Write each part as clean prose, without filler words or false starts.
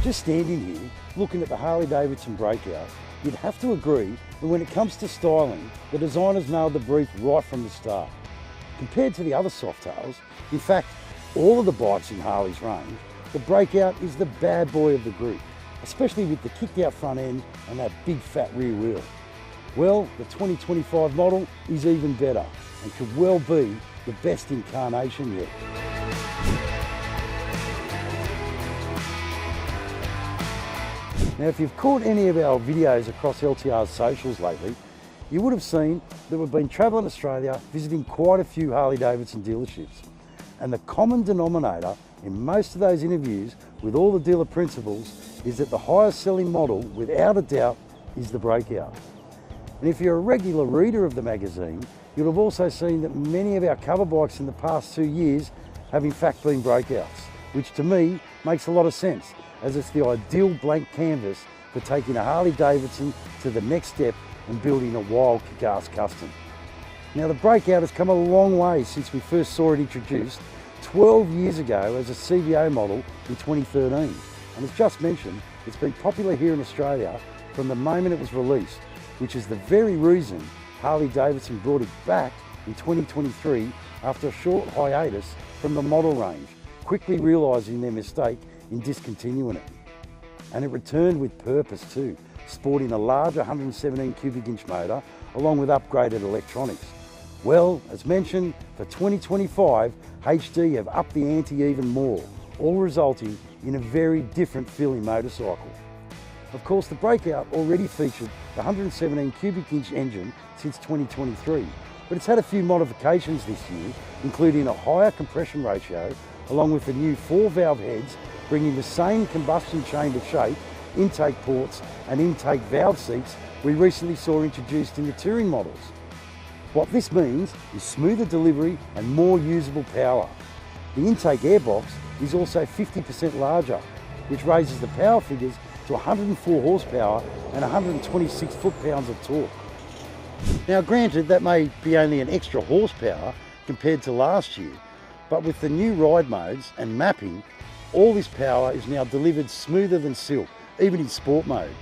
Just standing here, looking at the Harley-Davidson Breakout, you'd have to agree that when it comes to styling, the designers nailed the brief right from the start. Compared to the other Softails, in fact, all of the bikes in Harley's range, the Breakout is the bad boy of the group, especially with the kicked out front end and that big fat rear wheel. Well, the 2025 model is even better and could well be the best incarnation yet. Now, if you've caught any of our videos across LTR's socials lately, you would have seen that we've been travelling Australia, visiting quite a few Harley-Davidson dealerships. And the common denominator in most of those interviews with all the dealer principals is that the highest selling model, without a doubt, is the Breakout. And if you're a regular reader of the magazine, you'll have also seen that many of our cover bikes in the past 2 years have in fact been Breakouts, which to me makes a lot of sense, as it's the ideal blank canvas for taking a Harley-Davidson to the next step and building a wild kick-ass custom. Now, the Breakout has come a long way since we first saw it introduced 12 years ago as a CVO model in 2013. And as just mentioned, it's been popular here in Australia from the moment it was released, which is the very reason Harley-Davidson brought it back in 2023 after a short hiatus from the model range, quickly realising their mistake in discontinuing it. And it returned with purpose too, sporting a larger 117 cubic inch motor along with upgraded electronics. Well, as mentioned, for 2025, HD have upped the ante even more, all resulting in a very different feeling motorcycle. Of course, the Breakout already featured the 117 cubic inch engine since 2023, but it's had a few modifications this year, including a higher compression ratio, along with the new 4-valve heads, bringing the same combustion chamber shape, intake ports and intake valve seats we recently saw introduced in the touring models. What this means is smoother delivery and more usable power. The intake airbox is also 50% larger, which raises the power figures to 104 horsepower and 126 foot-pounds of torque. Now granted, that may be only an extra horsepower compared to last year, but with the new ride modes and mapping, all this power is now delivered smoother than silk, even in sport mode.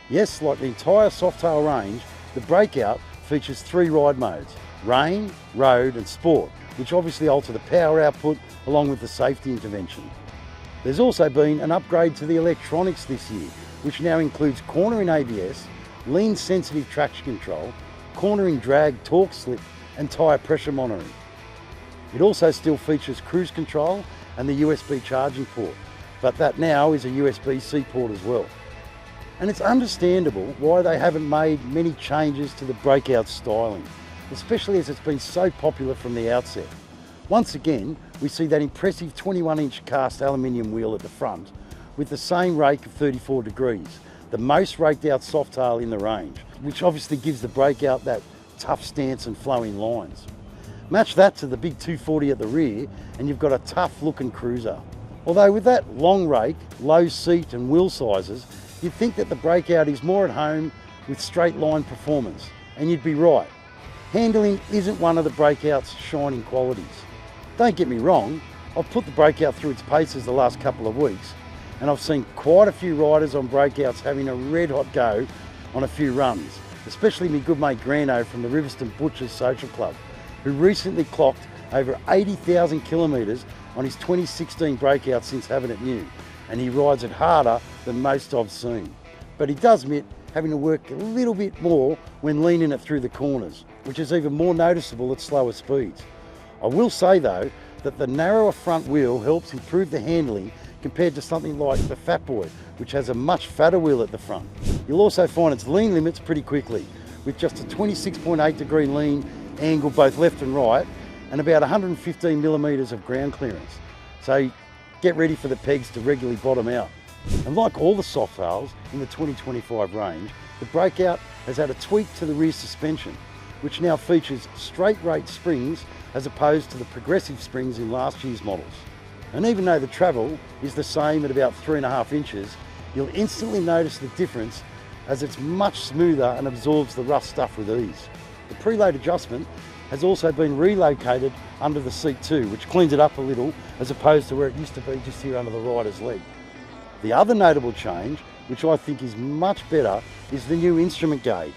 Yes, like the entire Softail range, the Breakout features 3 ride modes: rain, road and sport, which obviously alter the power output along with the safety intervention. There's also been an upgrade to the electronics this year, which now includes cornering ABS, lean sensitive traction control, cornering drag, torque slip and tyre pressure monitoring. It also still features cruise control and the USB charging port, but that now is a USB-C port as well. And it's understandable why they haven't made many changes to the Breakout styling, especially as it's been so popular from the outset. Once again, we see that impressive 21-inch cast aluminium wheel at the front with the same rake of 34 degrees, the most raked out Softail in the range, which obviously gives the Breakout that tough stance and flowing lines. Match that to the big 240 at the rear and you've got a tough looking cruiser. Although with that long rake, low seat and wheel sizes, you'd think that the Breakout is more at home with straight line performance, and you'd be right. Handling isn't one of the Breakout's shining qualities. Don't get me wrong, I've put the Breakout through its paces the last couple of weeks, and I've seen quite a few riders on Breakouts having a red hot go on a few runs, especially my good mate Grano from the Riverston Butchers Social Club, who recently clocked over 80,000 kilometres on his 2016 Breakout since having it new, and he rides it harder than most I've seen. But he does admit having to work a little bit more when leaning it through the corners, which is even more noticeable at slower speeds. I will say though that the narrower front wheel helps improve the handling compared to something like the Fat Boy, which has a much fatter wheel at the front. You'll also find its lean limits pretty quickly, with just a 26.8 degree lean angle both left and right, and about 115 millimetres of ground clearance. So get ready for the pegs to regularly bottom out. And like all the Softails in the 2025 range, the Breakout has had a tweak to the rear suspension, which now features straight rate springs as opposed to the progressive springs in last year's models. And even though the travel is the same at about 3.5 inches, you'll instantly notice the difference as it's much smoother and absorbs the rough stuff with ease. The preload adjustment has also been relocated under the seat too, which cleans it up a little as opposed to where it used to be just here under the rider's leg. The other notable change, which I think is much better, is the new instrument gauge,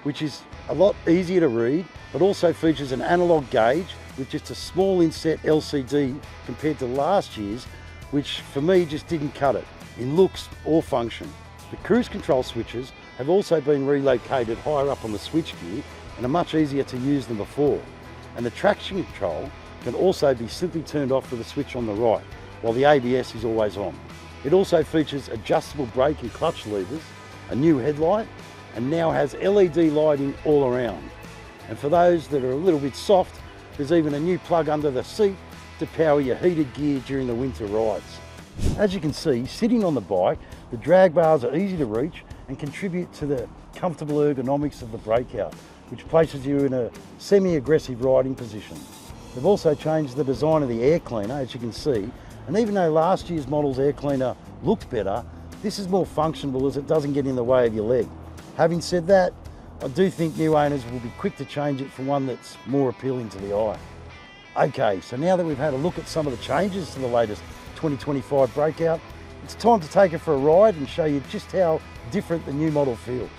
which is a lot easier to read, but also features an analog gauge with just a small inset LCD compared to last year's, which for me just didn't cut it in looks or function. The cruise control switches have also been relocated higher up on the switchgear and are much easier to use than before. And the traction control can also be simply turned off with a switch on the right, while the ABS is always on. It also features adjustable brake and clutch levers, a new headlight, and now has LED lighting all around. And for those that are a little bit soft, there's even a new plug under the seat to power your heated gear during the winter rides. As you can see, sitting on the bike, the drag bars are easy to reach and contribute to the comfortable ergonomics of the Breakout, which places you in a semi-aggressive riding position. They've also changed the design of the air cleaner, as you can see, and even though last year's model's air cleaner looked better, this is more functional as it doesn't get in the way of your leg. Having said that, I do think new owners will be quick to change it for one that's more appealing to the eye. Okay, so now that we've had a look at some of the changes to the latest 2025 Breakout, it's time to take it for a ride and show you just how different the new model feels.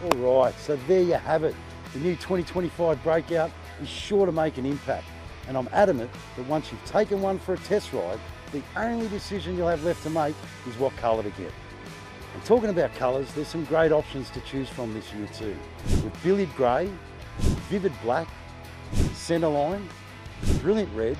Alright, so there you have it. The new 2025 Breakout is sure to make an impact, and I'm adamant that once you've taken one for a test ride, the only decision you'll have left to make is what colour to get. And talking about colours, there's some great options to choose from this year too, with Billiard Grey, Vivid Black, Centerline, Brilliant Red,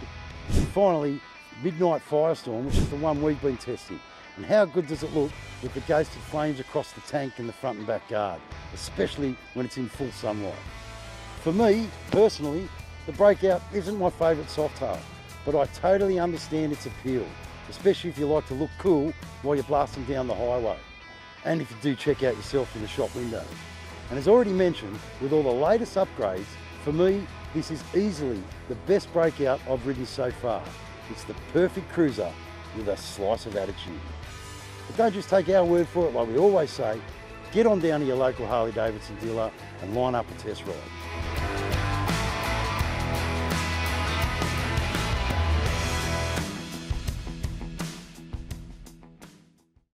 and finally Midnight Firestorm, which is the one we've been testing. And how good does it look with the ghosted flames across the tank and the front and back guard, especially when it's in full sunlight. For me, personally, the Breakout isn't my favourite Softail, but I totally understand its appeal, especially if you like to look cool while you're blasting down the highway. And if you do check out yourself in the shop window. And as already mentioned, with all the latest upgrades, for me, this is easily the best Breakout I've ridden so far. It's the perfect cruiser with a slice of attitude. But don't just take our word for it, like we always say, get on down to your local Harley-Davidson dealer and line up a test ride.